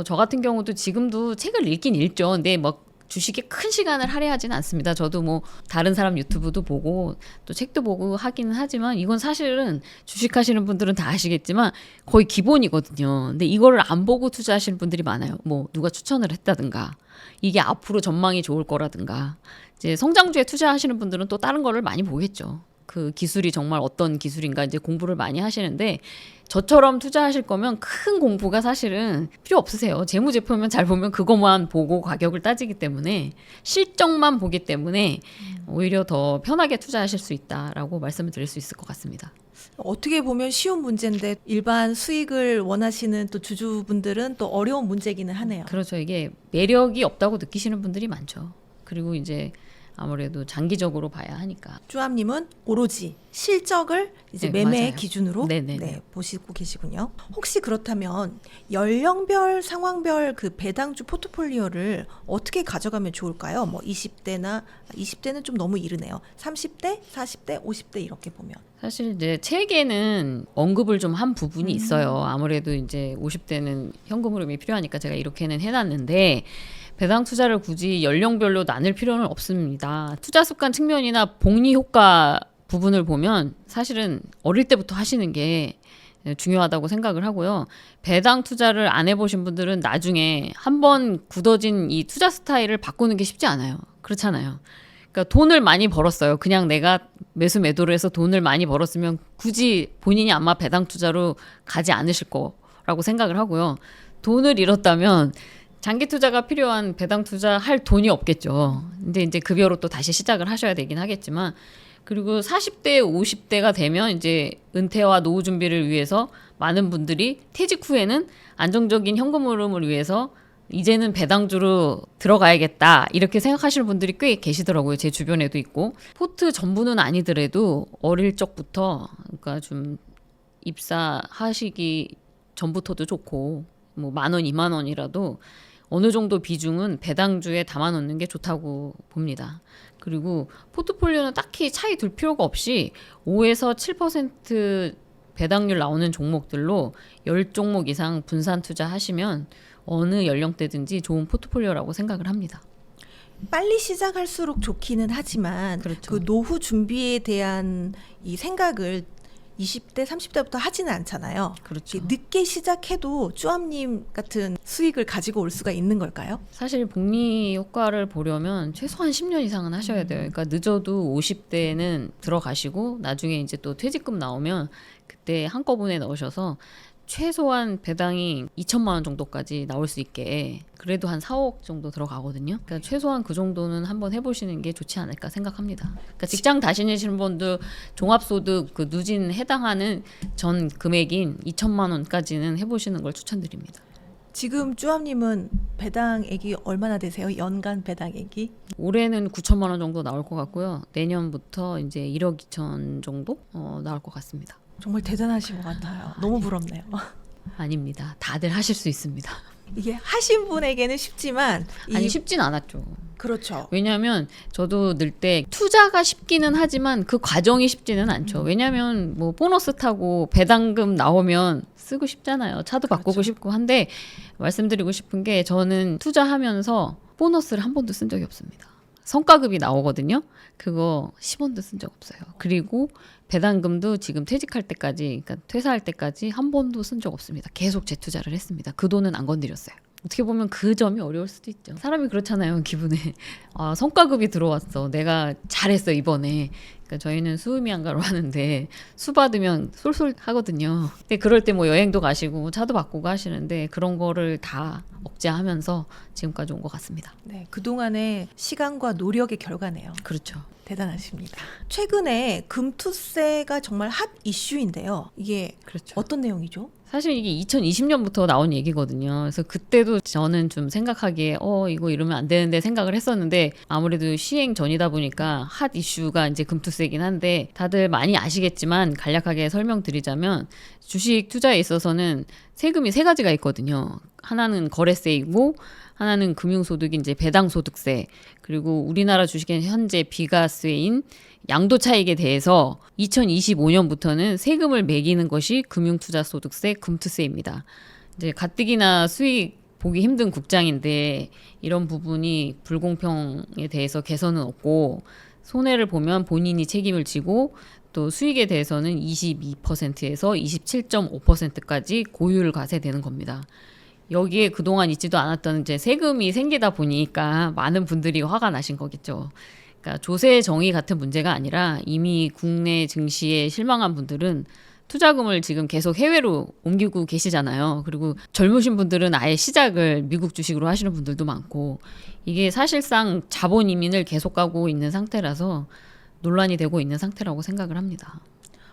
저 같은 경우도 지금도 책을 읽긴 읽죠. 근데 뭐 주식에 큰 시간을 할애하지는 않습니다. 저도 뭐 다른 사람 유튜브도 보고 또 책도 보고 하기는 하지만 이건 사실은 주식하시는 분들은 다 아시겠지만 거의 기본이거든요. 근데 이거를 안 보고 투자하시는 분들이 많아요. 뭐 누가 추천을 했다든가 이게 앞으로 전망이 좋을 거라든가 이제 성장주에 투자하시는 분들은 또 다른 거를 많이 보겠죠. 그 기술이 정말 어떤 기술인가 이제 공부를 많이 하시는데 저처럼 투자하실 거면 큰 공부가 사실은 필요 없으세요. 재무제표만 잘 보면 그것만 보고 가격을 따지기 때문에 실적만 보기 때문에 오히려 더 편하게 투자하실 수 있다라고 말씀을 드릴 수 있을 것 같습니다. 어떻게 보면 쉬운 문제인데 일반 수익을 원하시는 또 주주분들은 또 어려운 문제기는 하네요. 그렇죠. 이게 매력이 없다고 느끼시는 분들이 많죠. 그리고 이제 아무래도 장기적으로 봐야 하니까. 쭈암님은 오로지 실적을 이제 네, 매매 맞아요. 기준으로 네네네. 보시고 계시군요. 혹시 그렇다면 연령별, 상황별 그 배당주 포트폴리오를 어떻게 가져가면 좋을까요? 뭐 20대는 좀 너무 이르네요. 30대, 40대, 50대 이렇게 보면. 사실 이제 책에는 언급을 좀 한 부분이 있어요. 아무래도 이제 50대는 현금 흐름이 필요하니까 제가 이렇게는 해놨는데 배당 투자를 굳이 연령별로 나눌 필요는 없습니다. 투자 습관 측면이나 복리 효과 부분을 보면 사실은 어릴 때부터 하시는 게 중요하다고 생각을 하고요. 배당 투자를 안 해보신 분들은 나중에 한번 굳어진 이 투자 스타일을 바꾸는 게 쉽지 않아요. 그렇잖아요. 그러니까 돈을 많이 벌었어요. 그냥 내가 매도를 해서 돈을 많이 벌었으면 굳이 본인이 아마 배당 투자로 가지 않으실 거라고 생각을 하고요. 돈을 잃었다면 장기 투자가 필요한 배당 투자 할 돈이 없겠죠. 근데 이제 급여로 또 다시 시작을 하셔야 되긴 하겠지만 그리고 40대, 50대가 되면 이제 은퇴와 노후 준비를 위해서 많은 분들이 퇴직 후에는 안정적인 현금 흐름을 위해서 이제는 배당주로 들어가야겠다 이렇게 생각하시는 분들이 꽤 계시더라고요. 제 주변에도 있고 포트 전부는 아니더라도 어릴 적부터 그러니까 좀 입사하시기 전부터도 좋고 뭐 10,000원, 20,000원이라도 어느 정도 비중은 배당주에 담아놓는 게 좋다고 봅니다. 그리고 포트폴리오는 딱히 차이 둘 필요가 없이 5에서 7% 배당률 나오는 종목들로 10종목 이상 분산 투자하시면 어느 연령대든지 좋은 포트폴리오라고 생각을 합니다. 빨리 시작할수록 좋기는 하지만 그렇죠. 그 노후 준비에 대한 이 생각을 20대, 30대부터 하지는 않잖아요. 그렇죠. 늦게 시작해도 쭈암님 같은 수익을 가지고 올 수가 있는 걸까요? 사실 복리 효과를 보려면 최소한 10년 이상은 하셔야 돼요. 그러니까 늦어도 50대는 들어가시고 나중에 이제 또 퇴직금 나오면 그때 한꺼번에 넣으셔서 최소한 배당이 2천만 원 정도까지 나올 수 있게 그래도 한 4억 정도 들어가거든요. 그러니까 최소한 그 정도는 한번 해보시는 게 좋지 않을까 생각합니다. 그러니까 직장 다니시는 분들 종합소득 그 누진 해당하는 전 금액인 2천만 원까지는 해보시는 걸 추천드립니다. 지금 쭈암님은 배당액이 얼마나 되세요? 연간 배당액이? 올해는 9천만 원 정도 나올 것 같고요. 내년부터 이제 1억 2천 정도 나올 것 같습니다. 정말 대단하신 것 같아요. 너무 부럽네요. 아닙니다. 다들 하실 수 있습니다. 이게 하신 분에게는 쉽지만 아니 쉽진 않았죠. 그렇죠. 왜냐하면 저도 늘 때 투자가 쉽기는 하지만 그 과정이 쉽지는 않죠. 왜냐하면 뭐 보너스 타고 배당금 나오면 쓰고 싶잖아요. 차도 바꾸고 그렇죠. 싶고 한데 말씀드리고 싶은 게 저는 투자하면서 보너스를 한 번도 쓴 적이 없습니다. 성과급이 나오거든요. 그거 10원도 쓴 적 없어요. 그리고 배당금도 지금 퇴직할 때까지, 그러니까 퇴사할 때까지 한 번도 쓴 적 없습니다. 계속 재투자를 했습니다. 그 돈은 안 건드렸어요. 어떻게 보면 그 점이 어려울 수도 있죠. 사람이 그렇잖아요. 기분에 아, 성과급이 들어왔어. 내가 잘했어 이번에. 그러니까 저희는 수음이한가로 하는데 수 받으면 솔솔 하거든요. 근데 그럴 때 뭐 여행도 가시고 차도 바꾸고 하시는데 그런 거를 다 억제하면서 지금까지 온 것 같습니다. 네, 그동안의 시간과 노력의 결과네요. 그렇죠. 대단하십니다. 최근에 금투세가 정말 핫 이슈인데요. 이게 그렇죠. 어떤 내용이죠? 사실 이게 2020년부터 나온 얘기거든요. 그래서 그때도 저는 좀 생각하기에 이거 이러면 안 되는데 생각을 했었는데 아무래도 시행 전이다 보니까 핫 이슈가 이제 금투세긴 한데 다들 많이 아시겠지만 간략하게 설명드리자면 주식 투자에 있어서는 세금이 세 가지가 있거든요. 하나는 거래세이고 하나는 금융소득이 이제 배당소득세, 그리고 우리나라 주식의 현재 비과세인 양도차익에 대해서 2025년부터는 세금을 매기는 것이 금융투자소득세, 금투세입니다. 이제 가뜩이나 수익 보기 힘든 국장인데 이런 부분이 불공평에 대해서 개선은 없고 손해를 보면 본인이 책임을 지고 또 수익에 대해서는 22%에서 27.5%까지 고율 과세되는 겁니다. 여기에 그동안 있지도 않았던 이제 세금이 생기다 보니까 많은 분들이 화가 나신 거겠죠. 그러니까 조세 정의 같은 문제가 아니라 이미 국내 증시에 실망한 분들은 투자금을 지금 계속 해외로 옮기고 계시잖아요. 그리고 젊으신 분들은 아예 시작을 미국 주식으로 하시는 분들도 많고 이게 사실상 자본 이민을 계속 가고 있는 상태라서 논란이 되고 있는 상태라고 생각을 합니다.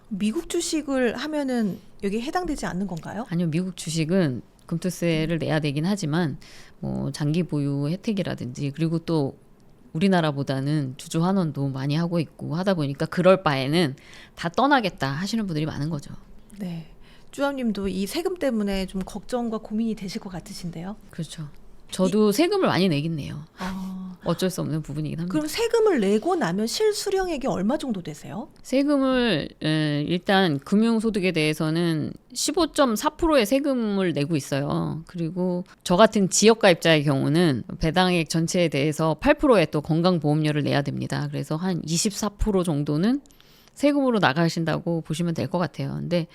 미국 주식을 하면은 여기 해당되지 않는 건가요? 아니요, 미국 주식은 금투세를 내야 되긴 하지만 뭐 장기 보유 혜택이라든지 그리고 또 우리나라보다는 주주 환원도 많이 하고 있고 하다 보니까 그럴 바에는 다 떠나겠다 하시는 분들이 많은 거죠. 네. 쭈암님도 이 세금 때문에 좀 걱정과 고민이 되실 것 같으신데요. 그렇죠. 저도 세금을 많이 내긴 내요. 아, 어쩔 수 없는 부분이긴 합니다. 그럼 세금을 내고 나면 실수령액이 얼마 정도 되세요? 세금을 일단 금융소득에 대해서는 15.4%의 세금을 내고 있어요. 그리고 저 같은 지역가입자의 경우는 배당액 전체에 대해서 8%의 또 건강보험료를 내야 됩니다. 그래서 한 24% 정도는 세금으로 나가신다고 보시면 될 것 같아요. 근데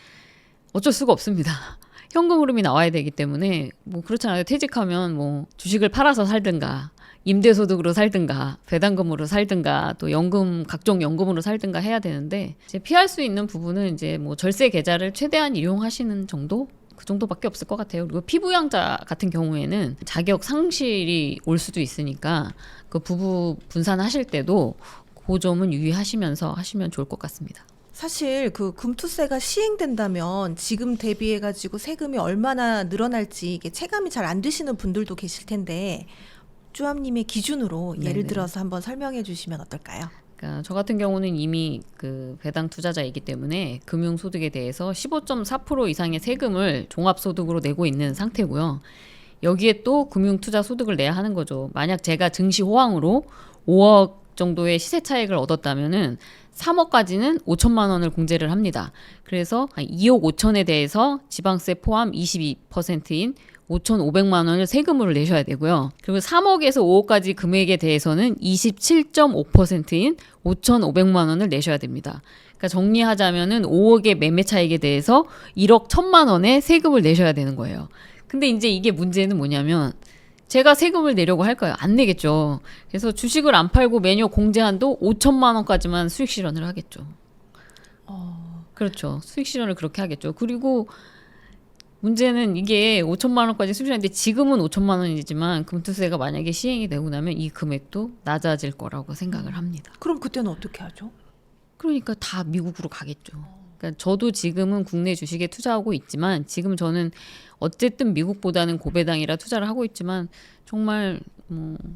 어쩔 수가 없습니다. 현금 흐름이 나와야 되기 때문에 뭐 그렇잖아요. 퇴직하면 뭐 주식을 팔아서 살든가 임대소득으로 살든가 배당금으로 살든가 또 연금 각종 연금으로 살든가 해야 되는데 이제 피할 수 있는 부분은 이제 뭐 절세 계좌를 최대한 이용하시는 정도 그 정도밖에 없을 것 같아요. 그리고 피부양자 같은 경우에는 자격 상실이 올 수도 있으니까 그 부부 분산하실 때도 그 점은 유의하시면서 하시면 좋을 것 같습니다. 사실 그 금투세가 시행된다면 지금 대비해 가지고 세금이 얼마나 늘어날지 이게 체감이 잘 안 되시는 분들도 계실 텐데 쭈암님의 기준으로 예를 네네. 들어서 한번 설명해 주시면 어떨까요? 그러니까 저 같은 경우는 이미 그 배당 투자자이기 때문에 금융소득에 대해서 15.4% 이상의 세금을 종합소득으로 내고 있는 상태고요. 여기에 또 금융투자소득을 내야 하는 거죠. 만약 제가 증시 호황으로 5억 정도의 시세 차익을 얻었다면은 3억까지는 5천만 원을 공제를 합니다. 그래서 2억 5천에 대해서 지방세 포함 22%인 5,500만 원을 세금으로 내셔야 되고요. 그리고 3억에서 5억까지 금액에 대해서는 27.5%인 5,500만 원을 내셔야 됩니다. 그러니까 정리하자면은 5억의 매매 차익에 대해서 1억 1,000만 원의 세금을 내셔야 되는 거예요. 근데 이제 이게 문제는 뭐냐면 제가 세금을 내려고 할까요? 안 내겠죠. 그래서 주식을 안 팔고 매년 공제한도 5천만 원까지만 수익 실현을 하겠죠. 그렇죠. 수익 실현을 그렇게 하겠죠. 그리고 문제는 이게 5천만 원까지 수익 실현인데 지금은 5천만 원이지만 금투세가 만약에 시행이 되고 나면 이 금액도 낮아질 거라고 생각을 합니다. 그럼 그때는 어떻게 하죠? 그러니까 다 미국으로 가겠죠. 그러니까 저도 지금은 국내 주식에 투자하고 있지만 지금 저는 어쨌든 미국보다는 고배당이라 투자를 하고 있지만 정말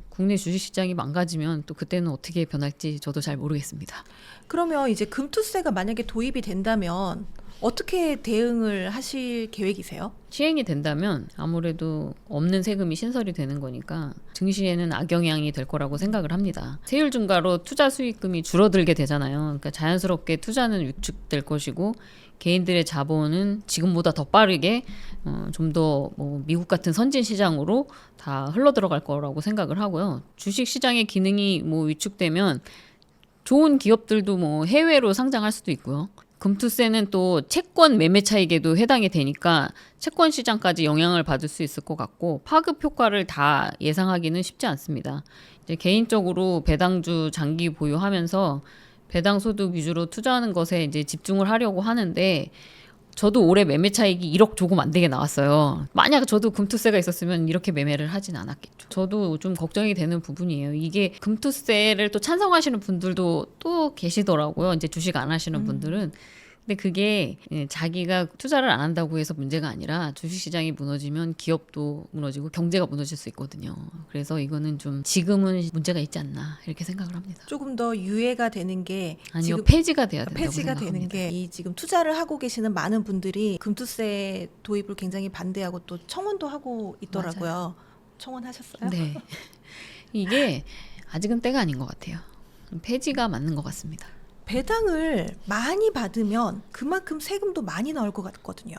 국내 주식시장이 망가지면 또 그때는 어떻게 변할지 저도 잘 모르겠습니다. 그러면 이제 금투세가 만약에 도입이 된다면 어떻게 대응을 하실 계획이세요? 시행이 된다면 아무래도 없는 세금이 신설이 되는 거니까 증시에는 악영향이 될 거라고 생각을 합니다. 세율 증가로 투자 수익금이 줄어들게 되잖아요. 그러니까 자연스럽게 투자는 위축될 것이고 개인들의 자본은 지금보다 더 빠르게 좀 더 미국 같은 선진 시장으로 다 흘러 들어갈 거라고 생각을 하고요. 주식 시장의 기능이 위축되면 좋은 기업들도 해외로 상장할 수도 있고요. 금투세는 또 채권 매매 차익에도 해당이 되니까 채권 시장까지 영향을 받을 수 있을 것 같고 파급 효과를 다 예상하기는 쉽지 않습니다. 이제 개인적으로 배당주 장기 보유하면서 배당 소득 위주로 투자하는 것에 이제 집중을 하려고 하는데 저도 올해 매매 차익이 1억 조금 안 되게 나왔어요. 만약 저도 금투세가 있었으면 이렇게 매매를 하진 않았겠죠. 저도 좀 걱정이 되는 부분이에요. 이게 금투세를 또 찬성하시는 분들도 또 계시더라고요. 이제 주식 안 하시는 분들은. 근데 그게 자기가 투자를 안 한다고 해서 문제가 아니라 주식시장이 무너지면 기업도 무너지고 경제가 무너질 수 있거든요. 그래서 이거는 좀 지금은 문제가 있지 않나 이렇게 생각을 합니다. 조금 더 유예가 되는 게 아니요, 지금 폐지가 돼야 된다고 폐지가 생각합니다. 되는 게 이 지금 투자를 하고 계시는 많은 분들이 금투세 도입을 굉장히 반대하고 또 청원도 하고 있더라고요. 청원하셨어요? 네. 이게 아직은 때가 아닌 것 같아요. 폐지가 맞는 것 같습니다. 배당을 많이 받으면 그만큼 세금도 많이 나올 것 같거든요.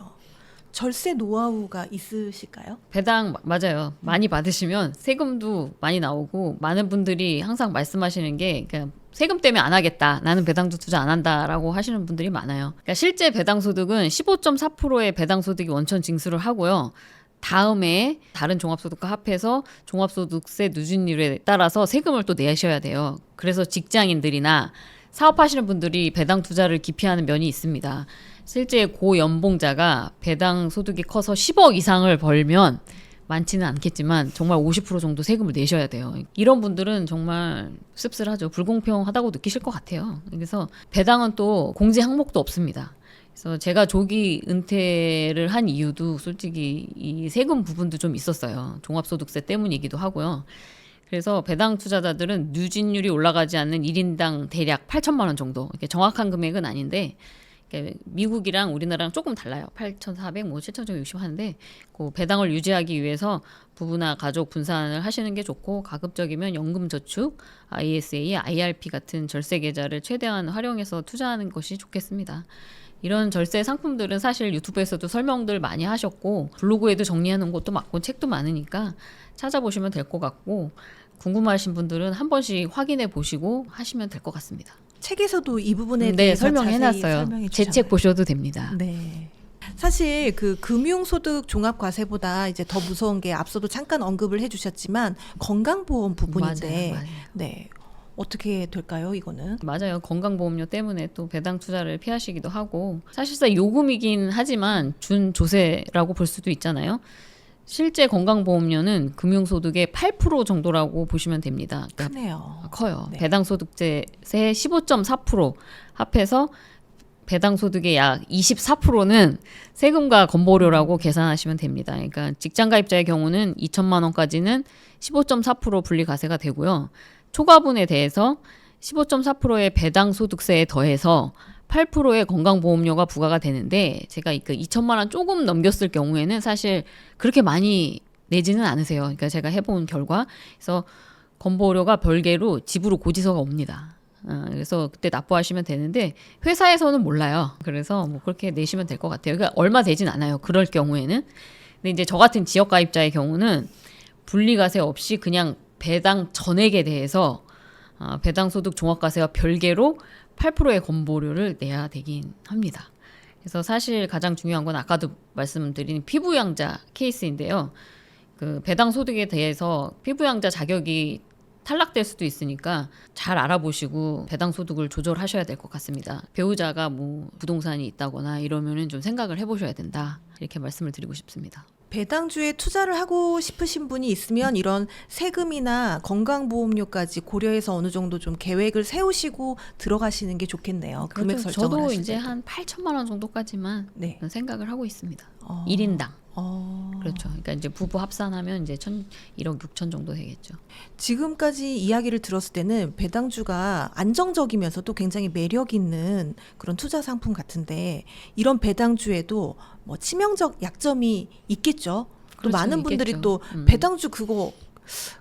절세 노하우가 있으실까요? 배당 맞아요. 많이 받으시면 세금도 많이 나오고 많은 분들이 항상 말씀하시는 게 그러니까 세금 때문에 안 하겠다. 나는 배당도 투자 안 한다라고 하시는 분들이 많아요. 그러니까 실제 배당 소득은 15.4%의 배당 소득이 원천 징수를 하고요. 다음에 다른 종합소득과 합해서 종합소득세 누진율에 따라서 세금을 또 내셔야 돼요. 그래서 직장인들이나 사업하시는 분들이 배당 투자를 기피하는 면이 있습니다. 실제 고연봉자가 배당 소득이 커서 10억 이상을 벌면 많지는 않겠지만 정말 50% 정도 세금을 내셔야 돼요. 이런 분들은 정말 씁쓸하죠. 불공평하다고 느끼실 것 같아요. 그래서 배당은 또 공제 항목도 없습니다. 그래서 제가 조기 은퇴를 한 이유도 솔직히 이 세금 부분도 좀 있었어요. 종합소득세 때문이기도 하고요. 그래서 배당 투자자들은 누진율이 올라가지 않는 1인당 대략 8천만 원 정도. 이렇게 정확한 금액은 아닌데 미국이랑 우리나라랑 조금 달라요. 8,400, 7,060 하는데 그 배당을 유지하기 위해서 부부나 가족 분산을 하시는 게 좋고 가급적이면 연금저축, ISA, IRP 같은 절세 계좌를 최대한 활용해서 투자하는 것이 좋겠습니다. 이런 절세 상품들은 사실 유튜브에서도 설명들 많이 하셨고 블로그에도 정리해 놓은 것도 많고 책도 많으니까 찾아보시면 될 것 같고 궁금하신 분들은 한 번씩 확인해 보시고 하시면 될 것 같습니다. 책에서도 이 부분에 네, 대해서 설명해놨어요. 자세히 설명해 제 책 주셨나요? 보셔도 됩니다. 네. 사실 그 금융소득 종합과세보다 이제 더 무서운 게 앞서도 잠깐 언급을 해주셨지만 건강보험 부분인데, 맞아요. 네, 어떻게 될까요? 이거는? 맞아요. 건강보험료 때문에 또 배당 투자를 피하시기도 하고 사실상 요금이긴 하지만 준조세라고 볼 수도 있잖아요. 실제 건강보험료는 금융소득의 8% 정도라고 보시면 됩니다. 그러니까 크네요. 커요. 네. 배당소득세의 15.4% 합해서 배당소득의 약 24%는 세금과 건보료라고 계산하시면 됩니다. 그러니까 직장가입자의 경우는 2천만 원까지는 15.4% 분리과세가 되고요. 초과분에 대해서 15.4%의 배당소득세에 더해서 8%의 건강보험료가 부과가 되는데 제가 그 2천만 원 조금 넘겼을 경우에는 사실 그렇게 많이 내지는 않으세요. 그러니까 제가 해본 결과 그래서 건보료가 별개로 집으로 고지서가 옵니다. 그래서 그때 납부하시면 되는데 회사에서는 몰라요. 그래서 그렇게 내시면 될 것 같아요. 그러니까 얼마 되진 않아요. 그럴 경우에는. 근데 이제 저 같은 지역가입자의 경우는 분리과세 없이 그냥 배당 전액에 대해서 배당소득 종합과세와 별개로 8%의 건보료를 내야 되긴 합니다. 그래서 사실 가장 중요한 건 아까도 말씀드린 피부양자 케이스인데요. 그 배당소득에 대해서 피부양자 자격이 탈락될 수도 있으니까 잘 알아보시고 배당소득을 조절하셔야 될 것 같습니다. 배우자가 부동산이 있다거나 이러면은 좀 생각을 해보셔야 된다. 이렇게 말씀을 드리고 싶습니다. 배당주에 투자를 하고 싶으신 분이 있으면 이런 세금이나 건강보험료까지 고려해서 어느 정도 좀 계획을 세우시고 들어가시는 게 좋겠네요. 금액 그렇죠. 설정을 저도 하실 이제 때도. 한 8천만 원 정도까지만 네. 생각을 하고 있습니다. 어. 1인당. 어. 그렇죠. 그러니까 이제 부부 합산하면 이제 1억 6천 정도 되겠죠. 지금까지 이야기를 들었을 때는 배당주가 안정적이면서도 굉장히 매력 있는 그런 투자 상품 같은데 이런 배당주에도 뭐 치명적 약점이 있겠죠. 또 그렇죠, 많은 분들이 있겠죠. 또 배당주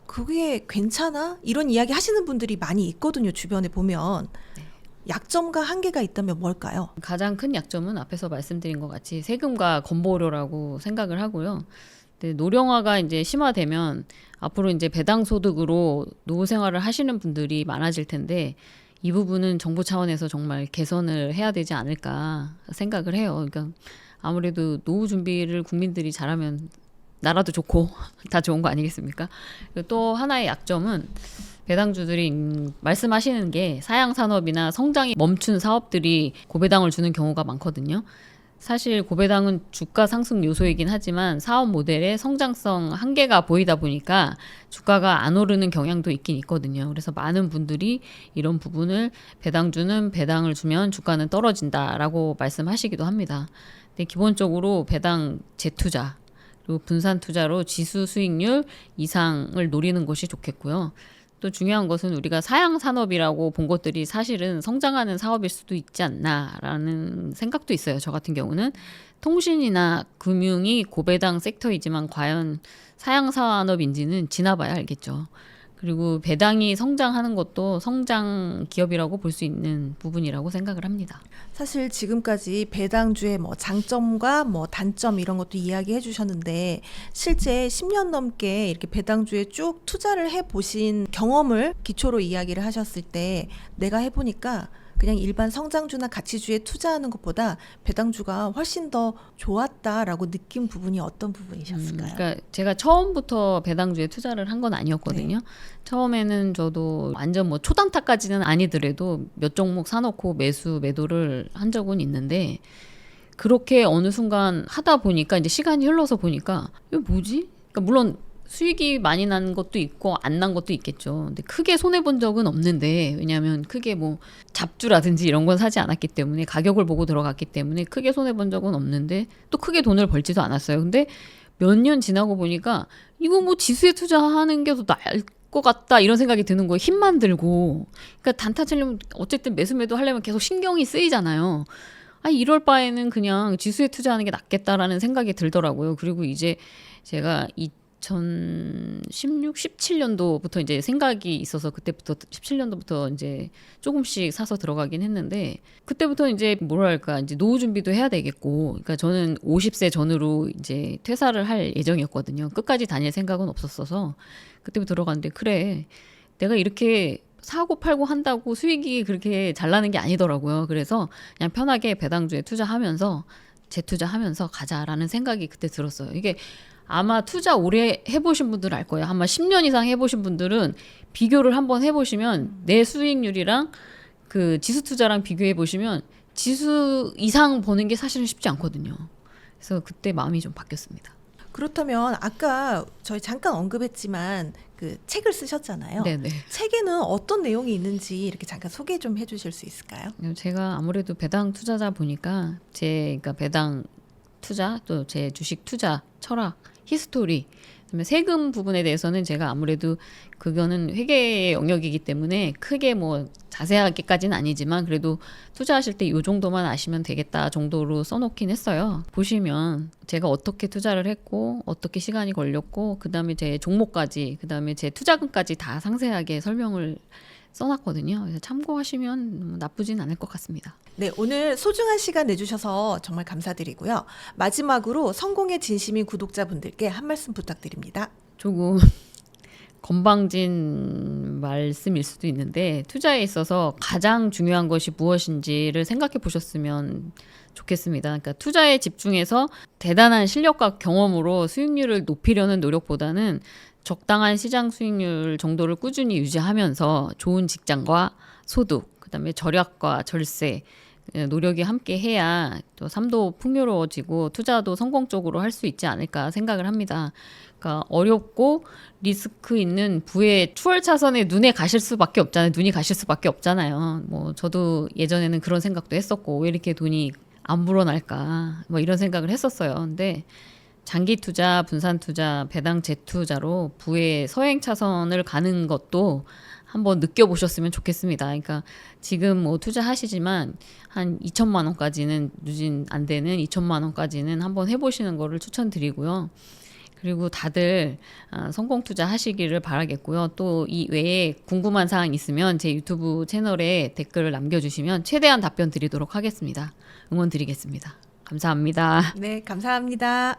그게 괜찮아? 이런 이야기 하시는 분들이 많이 있거든요. 주변에 보면. 네. 약점과 한계가 있다면 뭘까요? 가장 큰 약점은 앞에서 말씀드린 것 같이 세금과 건보료라고 생각을 하고요. 근데 노령화가 이제 심화되면 앞으로 이제 배당 소득으로 노후 생활을 하시는 분들이 많아질 텐데 이 부분은 정부 차원에서 정말 개선을 해야 되지 않을까 생각을 해요. 그러니까 아무래도 노후 준비를 국민들이 잘하면 나라도 좋고 다 좋은 거 아니겠습니까? 그리고 또 하나의 약점은 배당주들이 말씀하시는 게 사양 산업이나 성장이 멈춘 사업들이 고배당을 주는 경우가 많거든요. 사실 고배당은 주가 상승 요소이긴 하지만 사업 모델의 성장성 한계가 보이다 보니까 주가가 안 오르는 경향도 있긴 있거든요. 그래서 많은 분들이 이런 부분을 배당주는 배당을 주면 주가는 떨어진다라고 말씀하시기도 합니다. 근데 기본적으로 배당 재투자 그리고 분산 투자로 지수 수익률 이상을 노리는 것이 좋겠고요. 또 중요한 것은 우리가 사양 산업이라고 본 것들이 사실은 성장하는 사업일 수도 있지 않나라는 생각도 있어요. 저 같은 경우는 통신이나 금융이 고배당 섹터이지만 과연 사양 산업인지는 지나봐야 알겠죠. 그리고 배당이 성장하는 것도 성장 기업이라고 볼 수 있는 부분이라고 생각을 합니다. 사실 지금까지 배당주의 뭐 장점과 뭐 단점 이런 것도 이야기해 주셨는데 실제 10년 넘게 이렇게 배당주에 쭉 투자를 해 보신 경험을 기초로 이야기를 하셨을 때 내가 해보니까 그냥 일반 성장주나 가치주에 투자하는 것보다 배당주가 훨씬 더 좋았다라고 느낀 부분이 어떤 부분이셨을까요? 그러니까 제가 처음부터 배당주에 투자를 한 건 아니었거든요. 처음에는 저도 완전 뭐 초단타까지는 아니더라도 몇 종목 사놓고 매도를 한 적은 있는데 그렇게 어느 순간 하다 보니까 이제 시간이 흘러서 보니까 이거 뭐지? 그러니까 물론 수익이 많이 난 것도 있고 안 난 것도 있겠죠. 근데 크게 손해 본 적은 없는데 왜냐하면 크게 뭐 잡주라든지 이런 건 사지 않았기 때문에 가격을 보고 들어갔기 때문에 크게 손해 본 적은 없는데 또 크게 돈을 벌지도 않았어요. 근데 몇 년 지나고 보니까 이거 뭐 지수에 투자하는 게 더 나을 것 같다 이런 생각이 드는 거예요. 힘만 들고. 그러니까 단타 치려면 어쨌든 매수 하려면 계속 신경이 쓰이잖아요. 이럴 바에는 그냥 지수에 투자하는 게 낫겠다라는 생각이 들더라고요. 그리고 이제 제가 2016, 17년도부터 이제 생각이 있어서 그때부터 17년도부터 이제 조금씩 사서 들어가긴 했는데 그때부터 이제 뭐랄까 이제 노후 준비도 해야 되겠고 그러니까 저는 50세 전후로 이제 퇴사를 할 예정이었거든요. 끝까지 다닐 생각은 없었어서 그때부터 들어갔는데 그래 내가 이렇게 사고 팔고 한다고 수익이 그렇게 잘 나는 게 아니더라고요. 그래서 그냥 편하게 배당주에 투자하면서 재투자하면서 가자라는 생각이 그때 들었어요. 이게 아마 투자 오래 해보신 분들은 알 거예요. 아마 10년 이상 해보신 분들은 비교를 한번 해보시면 내 수익률이랑 그 지수 투자랑 비교해 보시면 지수 이상 버는 게 사실은 쉽지 않거든요. 그래서 그때 마음이 좀 바뀌었습니다. 그렇다면 아까 저희 잠깐 언급했지만 그 책을 쓰셨잖아요. 네네. 책에는 어떤 내용이 있는지 이렇게 잠깐 소개 좀 해주실 수 있을까요? 제가 아무래도 배당 투자자 보니까 그러니까 배당 투자 또 제 주식 투자 철학 히스토리 그다음에 세금 부분에 대해서는 제가 아무래도 그거는 회계의 영역이기 때문에 크게 뭐 자세하게까지는 아니지만 그래도 투자하실 때 이 정도만 아시면 되겠다 정도로 써놓긴 했어요. 보시면 제가 어떻게 투자를 했고 어떻게 시간이 걸렸고 그다음에 제 종목까지 그다음에 제 투자금까지 다 상세하게 설명을 써놨거든요. 그래서 참고하시면 나쁘진 않을 것 같습니다. 네, 오늘 소중한 시간 내주셔서 정말 감사드리고요. 마지막으로 성공의 진심인 구독자분들께 한 말씀 부탁드립니다. 조금 건방진 말씀일 수도 있는데 투자에 있어서 가장 중요한 것이 무엇인지를 생각해 보셨으면 좋겠습니다. 그러니까 투자에 집중해서 대단한 실력과 경험으로 수익률을 높이려는 노력보다는 적당한 시장 수익률 정도를 꾸준히 유지하면서 좋은 직장과 소득, 그다음에 절약과 절세, 노력이 함께 해야 또 삶도 풍요로워지고 투자도 성공적으로 할 수 있지 않을까 생각을 합니다. 그러니까 어렵고 리스크 있는 부의 추월 차선에 눈이 가실 수밖에 없잖아요. 뭐 저도 예전에는 그런 생각도 했었고 왜 이렇게 돈이 안 불어날까 뭐 이런 생각을 했었어요. 근데 장기 투자, 분산 투자, 배당 재투자로 부의 서행 차선을 가는 것도 한번 느껴보셨으면 좋겠습니다. 그러니까 지금 뭐 투자하시지만 한 2천만 원까지는 누진 안 되는 2천만 원까지는 한번 해보시는 거를 추천드리고요. 그리고 다들 성공 투자하시기를 바라겠고요. 또 이 외에 궁금한 사항 있으면 제 유튜브 채널에 댓글을 남겨주시면 최대한 답변 드리도록 하겠습니다. 응원 드리겠습니다. 감사합니다. 네, 감사합니다.